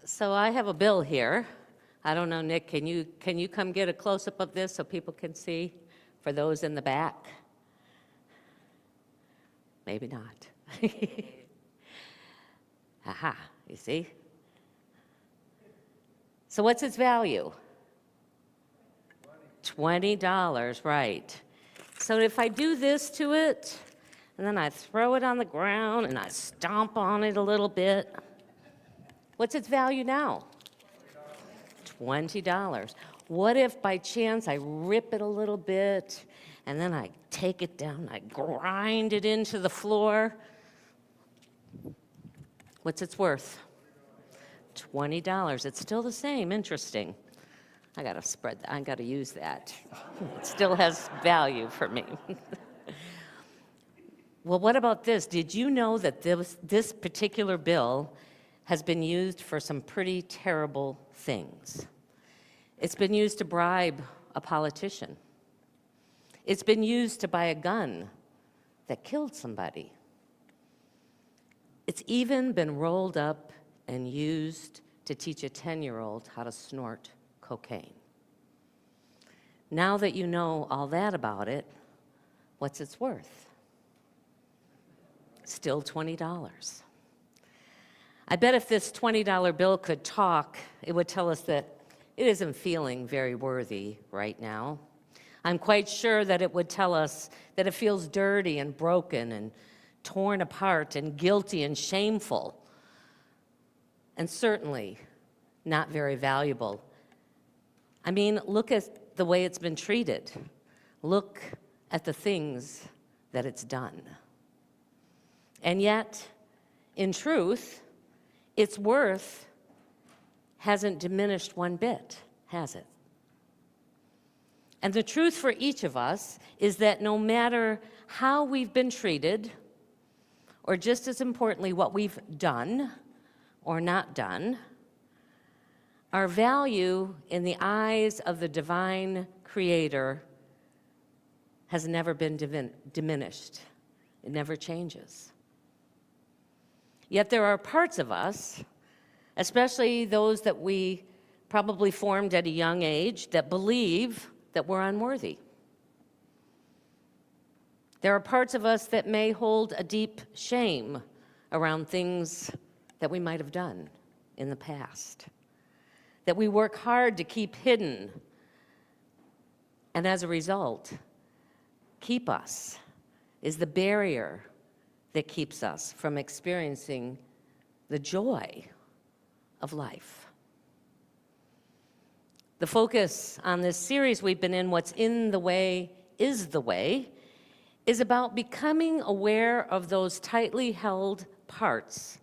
So I have a bill here. I don't know, Nick, can you come get a close-up of this so people can see for those in the back? Maybe not. Aha, you see? So what's its value? $20, right. So if I do this to it, and then I throw it on the ground and I stomp on it a little bit, what's its value now? $20. What if by chance I rip it a little bit and then I take it down, I grind it into the floor? What's its worth? $20. It's still the same. Interesting. I gotta use that. It still has value for me. Well, what about this? Did you know that this particular bill has been used for some pretty terrible things? It's been used to bribe a politician. It's been used to buy a gun that killed somebody. It's even been rolled up and used to teach a 10-year-old how to snort cocaine. Now that you know all that about it, what's its worth? Still $20. I bet if this $20 bill could talk, it would tell us that it isn't feeling very worthy right now. I'm quite sure that it would tell us that it feels dirty and broken and torn apart and guilty and shameful, and certainly not very valuable. I mean, look at the way it's been treated. Look at the things that it's done. And yet, in truth, its worth hasn't diminished one bit, has it? And the truth for each of us is that no matter how we've been treated, or just as importantly, what we've done or not done, our value in the eyes of the divine Creator has never been diminished. It never changes. Yet there are parts of us, especially those that we probably formed at a young age, that believe that we're unworthy. There are parts of us that may hold a deep shame around things that we might have done in the past, that we work hard to keep hidden, and as a result, keep us is the barrier that keeps us from experiencing the joy of life. The focus on this series we've been in, What's in the Way is the Way, is about becoming aware of those tightly held parts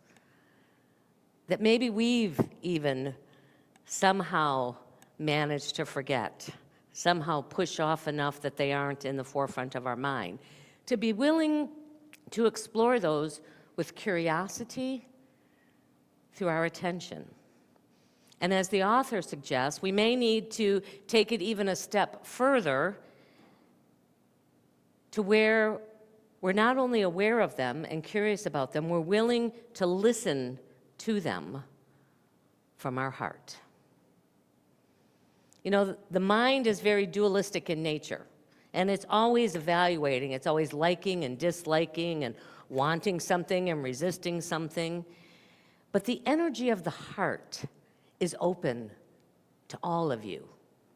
that maybe we've even somehow managed to forget, somehow push off enough that they aren't in the forefront of our mind. To be willing to explore those with curiosity through our attention. And as the author suggests, we may need to take it even a step further to where we're not only aware of them and curious about them, we're willing to listen to them from our heart. You know, the mind is very dualistic in nature, and it's always evaluating. It's always liking and disliking and wanting something and resisting something. But the energy of the heart is open to all of you,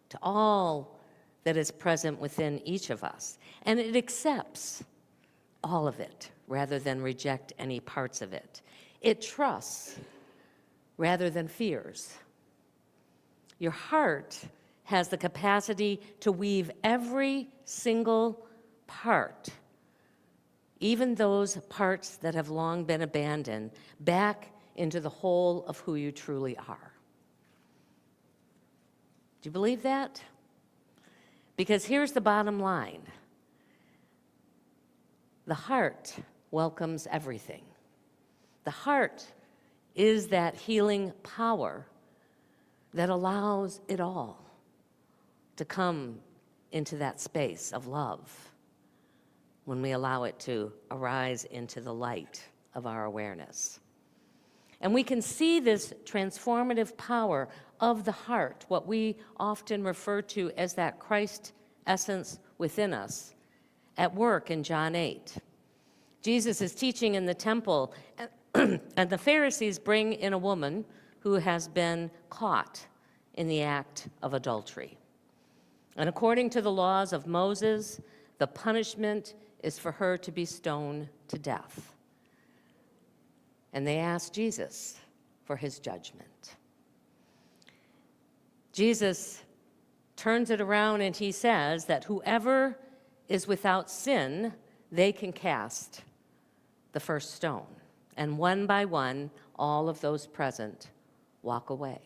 to all that is present within each of us. And it accepts all of it rather than reject any parts of it. It trusts rather than fears. Your heart has the capacity to weave every single part, even those parts that have long been abandoned, back into the whole of who you truly are. Do you believe that? Because here's the bottom line. The heart welcomes everything. The heart is that healing power that allows it all to come into that space of love when we allow it to arise into the light of our awareness. And we can see this transformative power of the heart, what we often refer to as that Christ essence within us, at work in John 8. Jesus is teaching in the temple, and the Pharisees bring in a woman who has been caught in the act of adultery. And according to the laws of Moses, the punishment is for her to be stoned to death. And they ask Jesus for his judgment. Jesus turns it around and he says that whoever is without sin, they can cast the first stone. And one by one, all of those present walk away.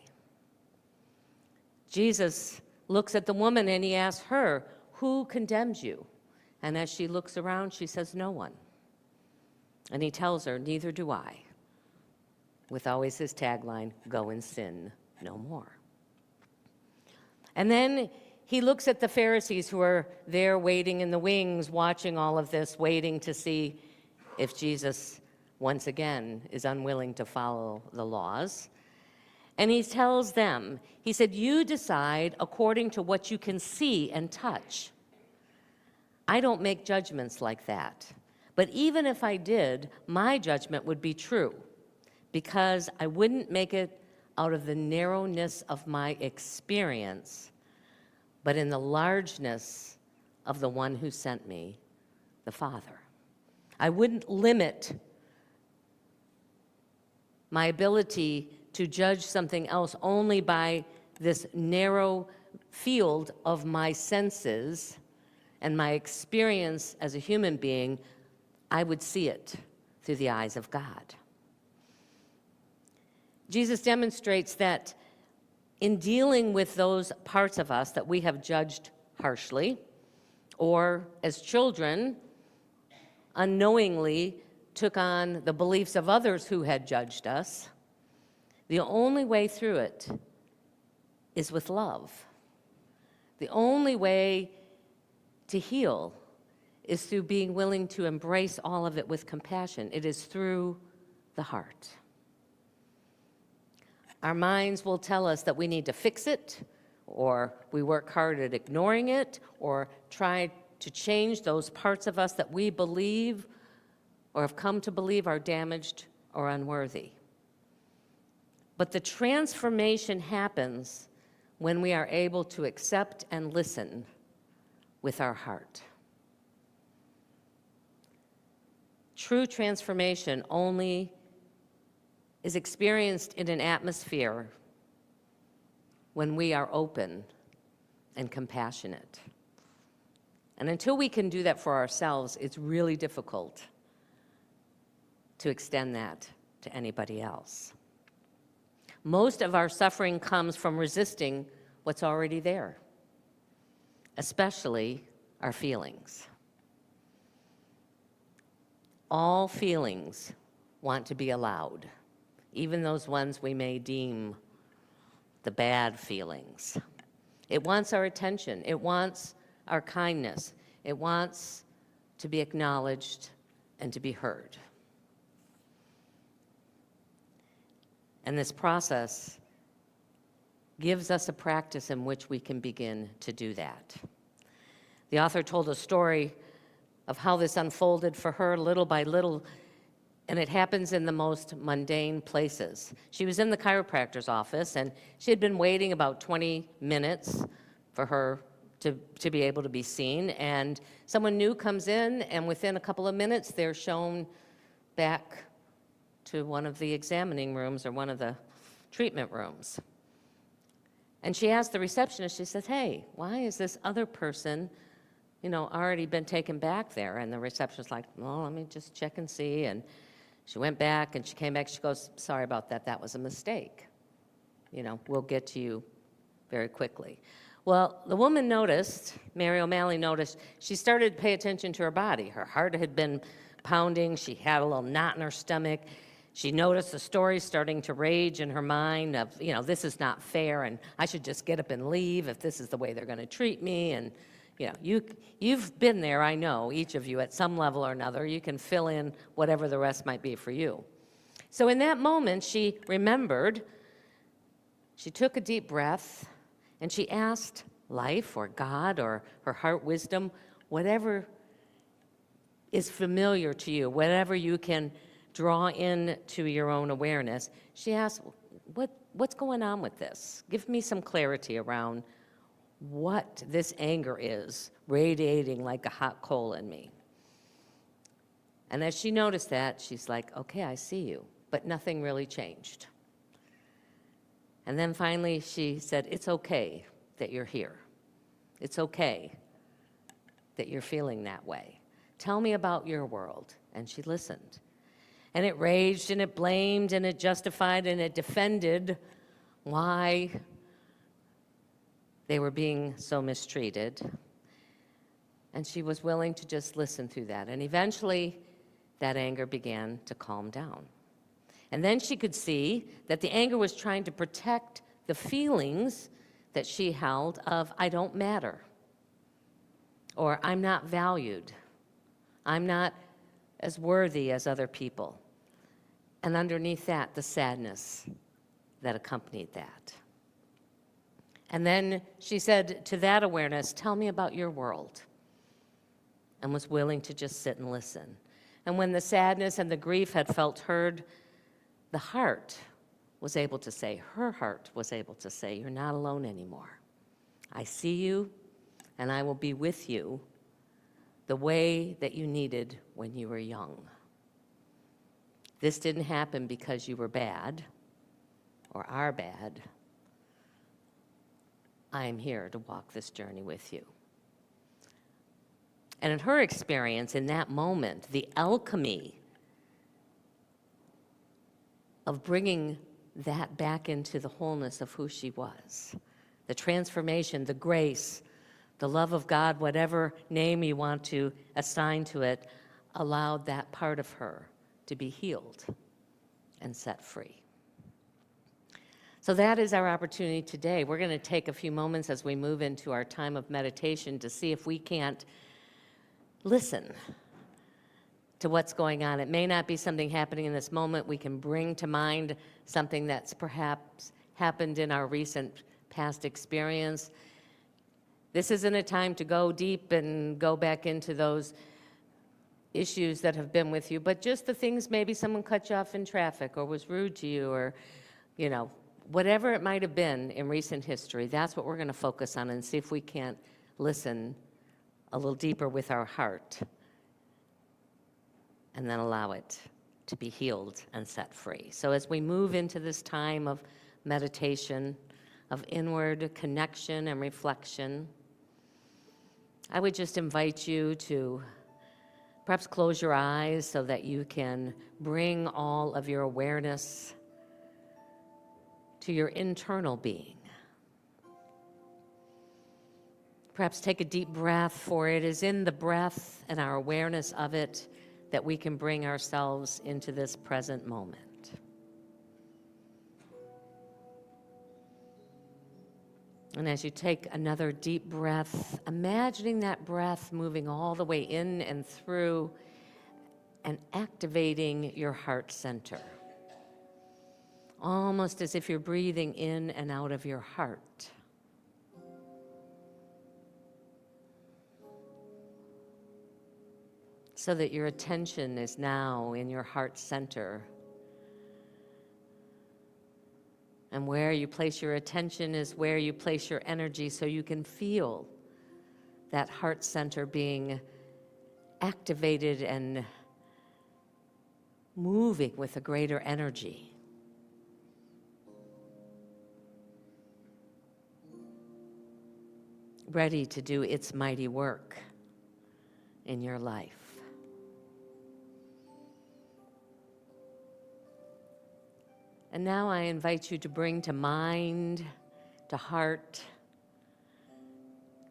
Jesus looks at the woman and he asks her, "Who condemns you?" And as she looks around, she says, "No one." And he tells her, "Neither do I," with always his tagline, "Go and sin no more." And then he looks at the Pharisees who are there waiting in the wings, watching all of this, waiting to see if Jesus, once again, is unwilling to follow the laws. And he tells them, he said, "You decide according to what you can see and touch. I don't make judgments like that. But even if I did, my judgment would be true, because I wouldn't make it out of the narrowness of my experience, but in the largeness of the one who sent me, the Father. I wouldn't limit my ability to judge something else only by this narrow field of my senses and my experience as a human being. I would see it through the eyes of God." Jesus demonstrates that in dealing with those parts of us that we have judged harshly, or as children, unknowingly took on the beliefs of others who had judged us, the only way through it is with love. The only way to heal is through being willing to embrace all of it with compassion. It is through the heart. Our minds will tell us that we need to fix it, or we work hard at ignoring it, or try to change those parts of us that we believe or have come to believe are damaged or unworthy. But the transformation happens when we are able to accept and listen with our heart. True transformation only is experienced in an atmosphere when we are open and compassionate. And until we can do that for ourselves, it's really difficult to extend that to anybody else. Most of our suffering comes from resisting what's already there, especially our feelings. All feelings want to be allowed, even those ones we may deem the bad feelings. It wants our attention. It wants our kindness. It wants to be acknowledged and to be heard. And this process gives us a practice in which we can begin to do that. The author told a story of how this unfolded for her little by little, and it happens in the most mundane places. She was in the chiropractor's office, and she had been waiting about 20 minutes for her to be able to be seen, and someone new comes in, and within a couple of minutes, they're shown back to one of the examining rooms or one of the treatment rooms. And she asked the receptionist, she said, "Hey, why is this other person, already been taken back there?" And the receptionist's like, "Well, let me just check and see." And she went back and she came back, she goes, "Sorry about that, that was a mistake. We'll get to you very quickly." Well, the woman noticed, Mary O'Malley noticed, she started to pay attention to her body. Her heart had been pounding, she had a little knot in her stomach. She noticed the story starting to rage in her mind of, this is not fair, and I should just get up and leave if this is the way they're going to treat me. And, you've been there, I know, each of you, at some level or another. You can fill in whatever the rest might be for you. So in that moment, she remembered, she took a deep breath, and she asked life or God or her heart wisdom, whatever is familiar to you, whatever you can draw into your own awareness. She asked, what's going on with this? Give me some clarity around what this anger is radiating like a hot coal in me. And as she noticed that, she's like, okay, I see you, but nothing really changed. And then finally she said, it's okay that you're here. It's okay that you're feeling that way. Tell me about your world. And she listened. And it raged and it blamed and it justified and it defended why they were being so mistreated. And she was willing to just listen through that. And eventually, that anger began to calm down. And then she could see that the anger was trying to protect the feelings that she held of, I don't matter, or I'm not valued, I'm not as worthy as other people. And underneath that, the sadness that accompanied that. And then she said to that awareness, tell me about your world, and was willing to just sit and listen. And when the sadness and the grief had felt heard, the heart was able to say, her heart was able to say, you're not alone anymore. I see you, and I will be with you the way that you needed when you were young. This didn't happen because you were bad or are bad. I am here to walk this journey with you. And in her experience, in that moment, the alchemy of bringing that back into the wholeness of who she was, the transformation, the grace, the love of God, whatever name you want to assign to it, allowed that part of her to be healed and set free. So that is our opportunity today. We're going to take a few moments as we move into our time of meditation to see if we can't listen to what's going on. It may not be something happening in this moment. We can bring to mind something that's perhaps happened in our recent past experience. This isn't a time to go deep and go back into those issues that have been with you, but just the things, maybe someone cut you off in traffic or was rude to you, or, whatever it might have been in recent history. That's what we're going to focus on and see if we can't listen a little deeper with our heart and then allow it to be healed and set free. So as we move into this time of meditation, of inward connection and reflection, I would just invite you to perhaps close your eyes so that you can bring all of your awareness to your internal being. Perhaps take a deep breath, for it is in the breath and our awareness of it that we can bring ourselves into this present moment. And as you take another deep breath, imagining that breath moving all the way in and through and activating your heart center. Almost as if you're breathing in and out of your heart. So that your attention is now in your heart center. And where you place your attention is where you place your energy, so you can feel that heart center being activated and moving with a greater energy. Ready to do its mighty work in your life. And now I invite you to bring to mind, to heart,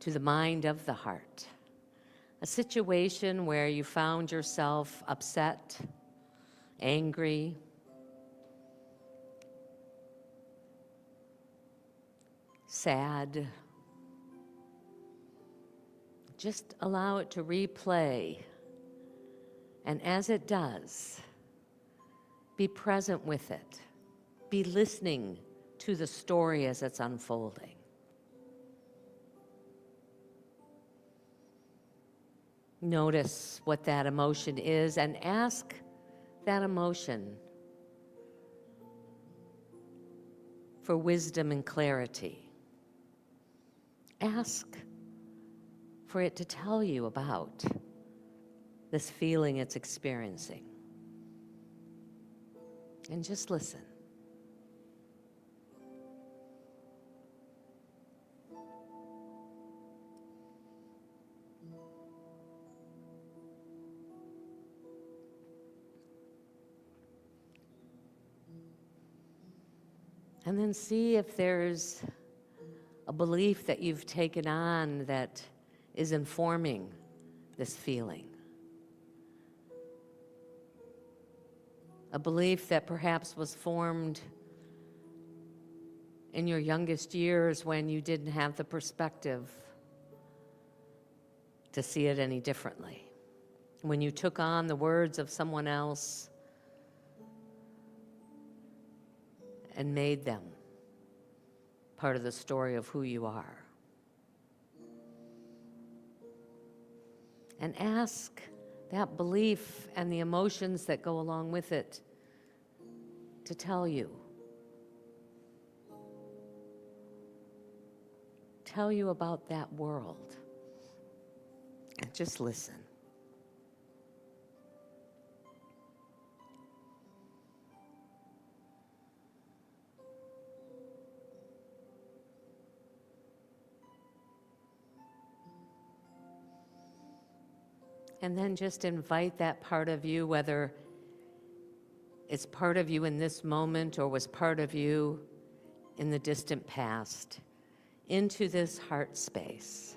to the mind of the heart, a situation where you found yourself upset, angry, sad. Just allow it to replay. And as it does, Be present with it. Be listening to the story as it's unfolding. Notice what that emotion is and ask that emotion for wisdom and clarity. Ask for it to tell you about this feeling it's experiencing. And just listen. And then see if there's a belief that you've taken on that is informing this feeling. A belief that perhaps was formed in your youngest years when you didn't have the perspective to see it any differently. When you took on the words of someone else and made them part of the story of who you are. And ask that belief and the emotions that go along with it to tell you. Tell you about that world. And just listen. And then just invite that part of you, whether it's part of you in this moment or was part of you in the distant past, into this heart space.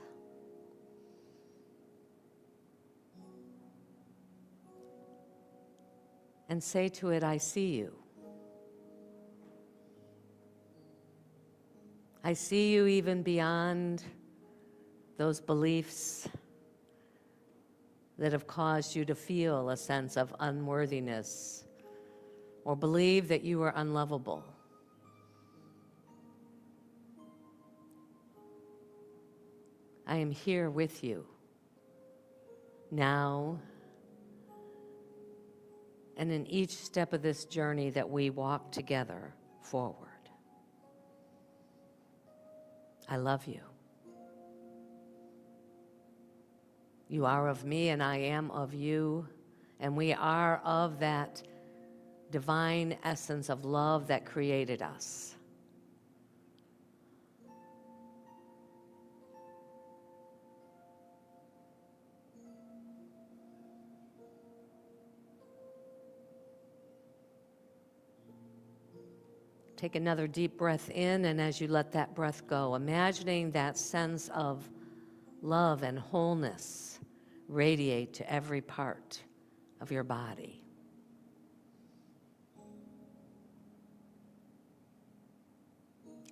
And say to it, I see you. I see you even beyond those beliefs that have caused you to feel a sense of unworthiness or believe that you are unlovable. I am here with you now and in each step of this journey that we walk together forward. I love you. You are of me and I am of you, and we are of that divine essence of love that created us. Take another deep breath in, and as you let that breath go, imagining that sense of love and wholeness radiate to every part of your body.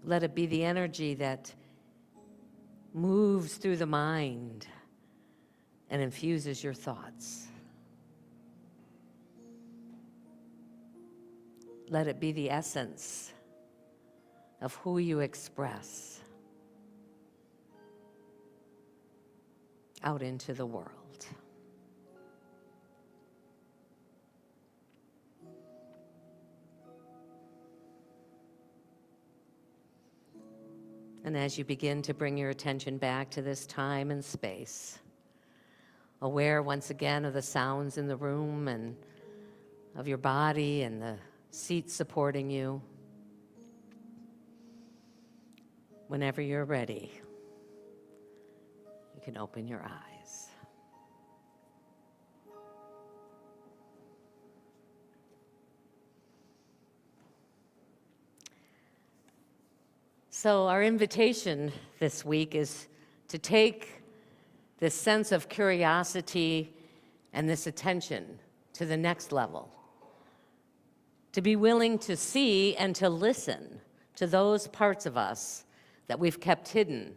Let it be the energy that moves through the mind and infuses your thoughts. Let it be the essence of who you express out into the world. And as you begin to bring your attention back to this time and space, aware once again of the sounds in the room and of your body and the seat supporting you, whenever you're ready, you can open your eyes. So our invitation this week is to take this sense of curiosity and this attention to the next level. To be willing to see and to listen to those parts of us that we've kept hidden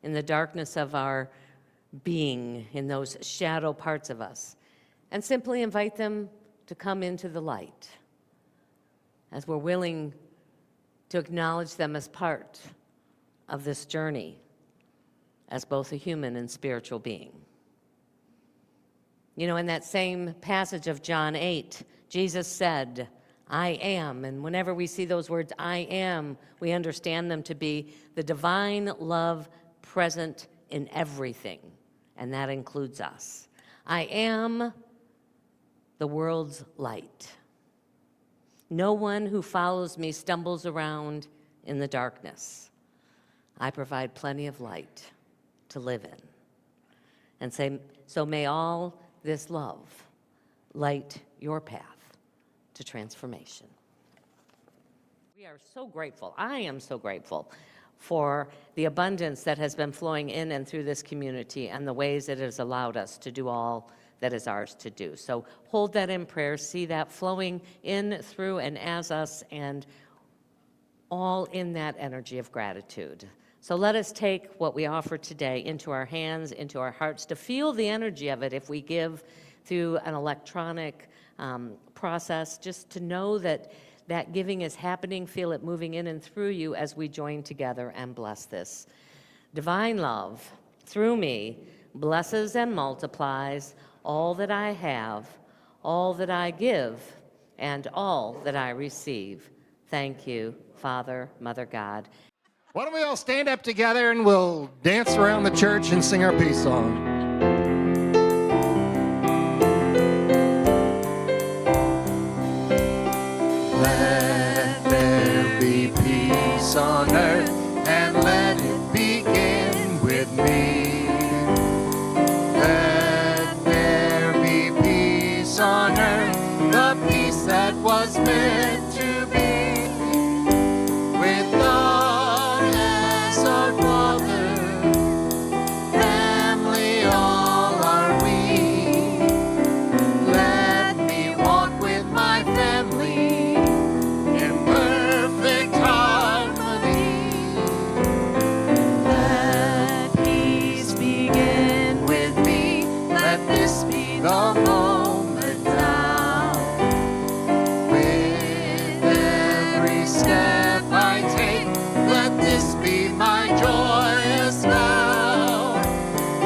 in the darkness of our being, in those shadow parts of us, and simply invite them to come into the light. as we're willing to acknowledge them as part of this journey as both a human and spiritual being. You know, in that same passage of John 8, Jesus said, I am. And whenever we see those words, I am, we understand them to be the divine love present in everything. And that includes us. I am the world's light. No one who follows me stumbles around in the darkness. I provide plenty of light to live in. And say, so may all this love light your path to transformation. We are so grateful. I am so grateful for the abundance that has been flowing in and through this community and the ways it has allowed us to do all that is ours to do. So hold that in prayer, see that flowing in, through, and as us, and all in that energy of gratitude. So let us take what we offer today into our hands, into our hearts, to feel the energy of it if we give through an electronic process, just to know that that giving is happening, feel it moving in and through you as we join together and bless this. Divine love, through me, blesses and multiplies all that I have, all that I give, and all that I receive. Thank you, Father, Mother God. Why don't we all stand up together and we'll dance around the church and sing our peace song. Let there be peace on earth, and let it begin with me. Let there be peace on earth, the peace that was meant to be. With God as our Father, family all are we. Let me walk with my family in perfect harmony. Let peace begin with me. Let this be the moment now. With every step I take, let this be my joyous vow.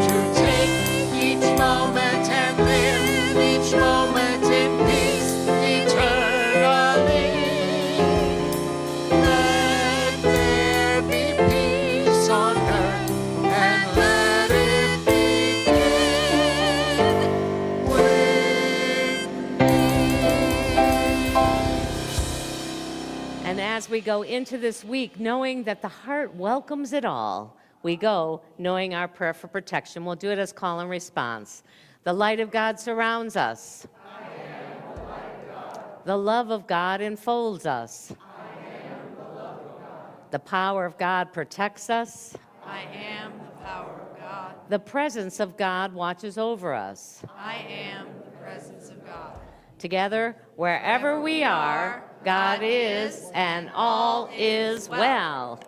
To take each moment and live each moment in peace eternally. Let there be peace on earth, and let it begin with me. And as we go into this week, knowing that the heart welcomes it all, we go knowing our prayer for protection. We'll do it as call and response. The light of God surrounds us. I am the light of God. The love of God enfolds us. I am the love of God. The power of God protects us. I am the power of God. The presence of God watches over us. I am the presence of God. Together, wherever we are, God is, and all is well.